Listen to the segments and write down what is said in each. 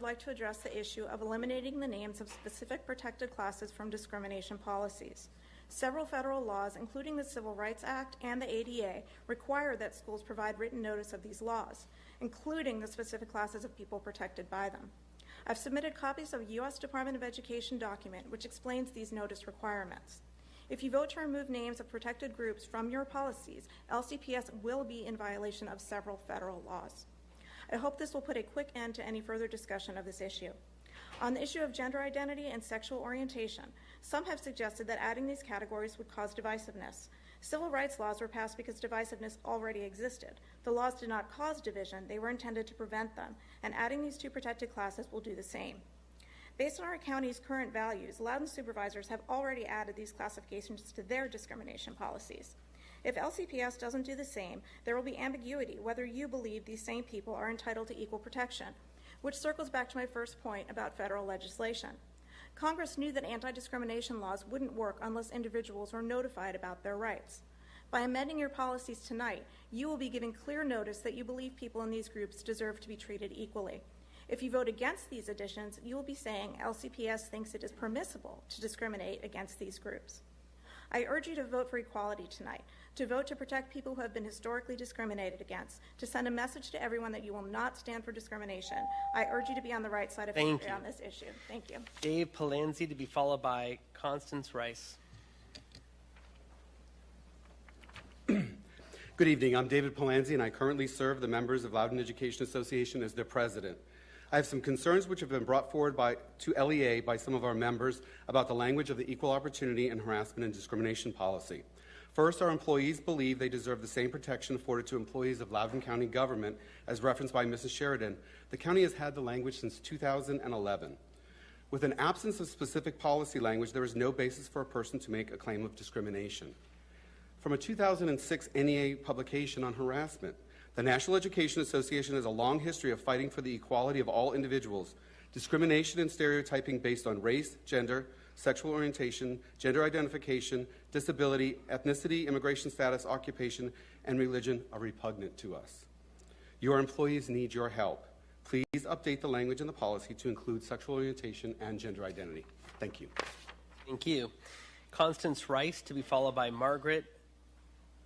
would like to address the issue of eliminating the names of specific protected classes from discrimination policies. Several federal laws, including the Civil Rights Act and the ADA, require that schools provide written notice of these laws, including the specific classes of people protected by them. I've submitted copies of a U.S. Department of Education document which explains these notice requirements. If you vote to remove names of protected groups from your policies, LCPS will be in violation of several federal laws. I hope this will put a quick end to any further discussion of this issue. On the issue of gender identity and sexual orientation, some have suggested that adding these categories would cause divisiveness. Civil rights laws were passed because divisiveness already existed. The laws did not cause division, they were intended to prevent them, and adding these two protected classes will do the same. Based on our county's current values, Loudoun supervisors have already added these classifications to their discrimination policies. If LCPS doesn't do the same, there will be ambiguity whether you believe these same people are entitled to equal protection, which circles back to my first point about federal legislation. Congress knew that anti-discrimination laws wouldn't work unless individuals were notified about their rights. By amending your policies tonight, you will be giving clear notice that you believe people in these groups deserve to be treated equally. If you vote against these additions, you will be saying LCPS thinks it is permissible to discriminate against these groups. I urge you to vote for equality tonight, to vote to protect people who have been historically discriminated against, to send a message to everyone that you will not stand for discrimination. I urge you to be on the right side of history on this issue. Thank you. Dave Polanski to be followed by Constance Rice. Good evening. I'm David Polanski, and I currently serve the members of Loudoun Education Association as their president. I have some concerns which have been brought forward to LEA by some of our members about the language of the Equal Opportunity and Harassment and Discrimination Policy. First, our employees believe they deserve the same protection afforded to employees of Loudoun County government as referenced by Mrs. Sheridan. The county has had the language since 2011. With an absence of specific policy language, there is no basis for a person to make a claim of discrimination. From a 2006 NEA publication on harassment, the National Education Association has a long history of fighting for the equality of all individuals. Discrimination and stereotyping based on race, gender, sexual orientation, gender identification, disability, ethnicity, immigration status, occupation, and religion are repugnant to us. Your employees need your help. Please update the language in the policy to include sexual orientation and gender identity. Thank you. Thank you. Constance Rice to be followed by Margaret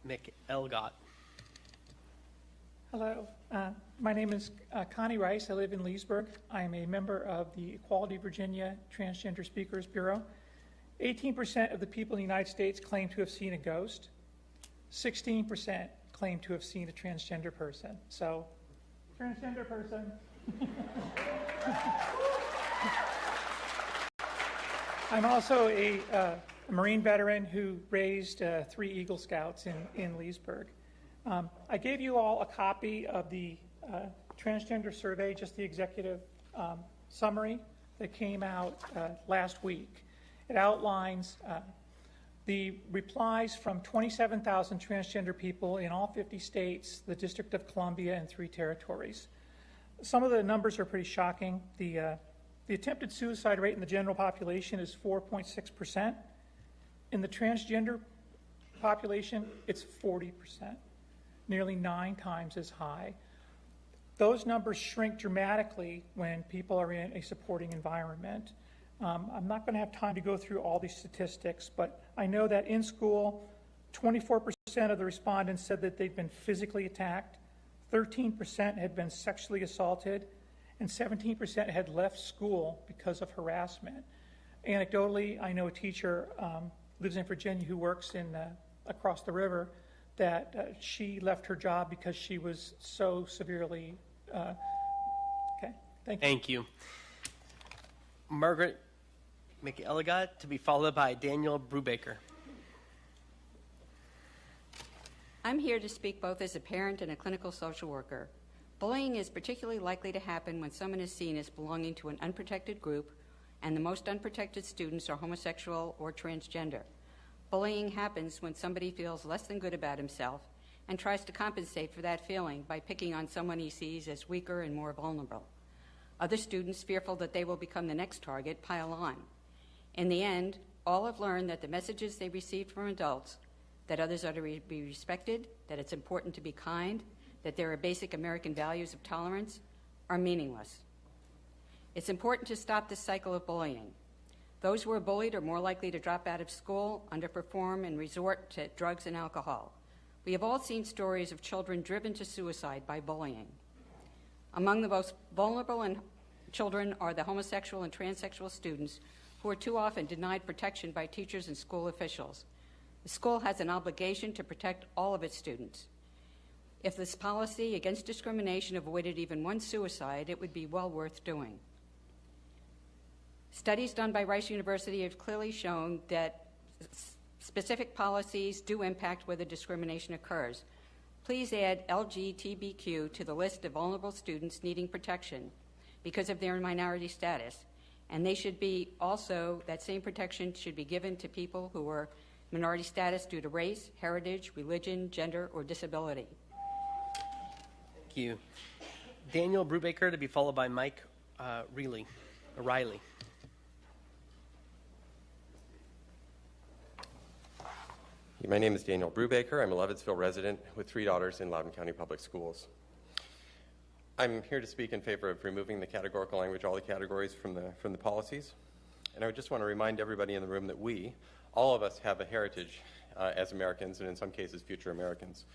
McElgott. Hello, my name is Connie Rice. I live in Leesburg. I am a member of the Equality Virginia Transgender Speakers Bureau. 18% of the people in the United States claim to have seen a ghost. 16% claim to have seen a transgender person. So, transgender person. I'm also a Marine veteran who raised 3 Eagle Scouts in Leesburg. I gave you all a copy of the transgender survey, just the executive summary that came out last week. It outlines the replies from 27,000 transgender people in all 50 states, the District of Columbia, and 3 territories. Some of the numbers are pretty shocking. The attempted suicide rate in the general population is 4.6%. In the transgender population, it's 40%. Nearly 9 times as high. Those numbers shrink dramatically when people are in a supporting environment. I'm not going to have time to go through all these statistics, but I know that in school, 24% of the respondents said that they'd been physically attacked, 13% had been sexually assaulted, and 17% had left school because of harassment. Anecdotally, I know a teacher lives in Virginia who works in across the river that she left her job because she was so severely, okay, thank you. Thank you. Margaret McElligott to be followed by Daniel Brubaker. I'm here to speak both as a parent and a clinical social worker. Bullying is particularly likely to happen when someone is seen as belonging to an unprotected group, and the most unprotected students are homosexual or transgender. Bullying happens when somebody feels less than good about himself and tries to compensate for that feeling by picking on someone he sees as weaker and more vulnerable. Other students, fearful that they will become the next target, pile on. In the end, all have learned that the messages they received from adults, that others are to be respected, that it's important to be kind, that there are basic American values of tolerance, are meaningless. It's important to stop this cycle of bullying. Those who are bullied are more likely to drop out of school, underperform, and resort to drugs and alcohol. We have all seen stories of children driven to suicide by bullying. Among the most vulnerable children are the homosexual and transsexual students who are too often denied protection by teachers and school officials. The school has an obligation to protect all of its students. If this policy against discrimination avoided even one suicide, it would be well worth doing. Studies done by Rice University have clearly shown that specific policies do impact whether discrimination occurs. Please add LGBTQ to the list of vulnerable students needing protection because of their minority status. And they should be also, that same protection should be given to people who are minority status due to race, heritage, religion, gender, or disability. Thank you. Daniel Brubaker to be followed by Mike O'Reilly. My name is Daniel Brubaker. I'm a Lovettsville resident with 3 daughters in Loudoun County Public Schools. I'm here to speak in favor of removing the categorical language, all the categories from the policies. And I just want to remind everybody in the room that all of us have a heritage as Americans, and in some cases future Americans.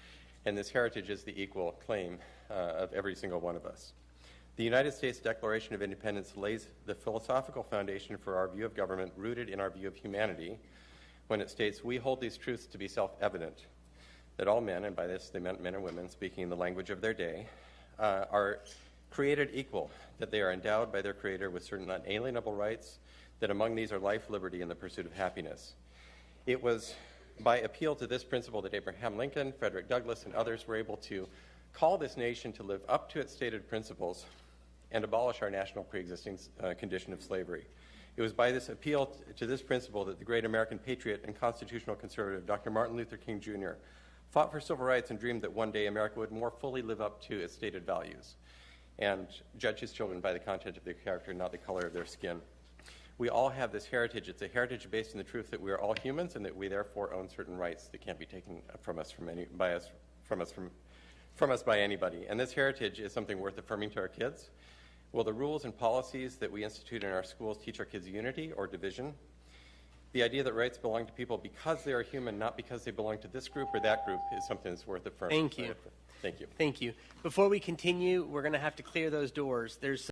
And this heritage is the equal claim of every single one of us. The United States Declaration of Independence lays the philosophical foundation for our view of government rooted in our view of humanity, when it states, "We hold these truths to be self-evident, that all men," and by this they meant men and women speaking the language of their day, "are created equal, that they are endowed by their Creator with certain unalienable rights, that among these are life, liberty, and the pursuit of happiness." It was by appeal to this principle that Abraham Lincoln, Frederick Douglass, and others were able to call this nation to live up to its stated principles and abolish our national pre-existing condition of slavery. It was by this appeal to this principle that the great American patriot and constitutional conservative Dr. Martin Luther King Jr. fought for civil rights and dreamed that one day America would more fully live up to its stated values and judge his children by the content of their character, not the color of their skin. We all have this heritage. It's a heritage based in the truth that we are all humans and that we therefore own certain rights that can't be taken from us by anybody. And this heritage is something worth affirming to our kids. Will the rules and policies that we institute in our schools teach our kids unity or division? The idea that rights belong to people because they are human, not because they belong to this group or that group, is something that's worth affirming. Thank you. Thank you. Thank you. Before we continue, we're going to have to clear those doors. There's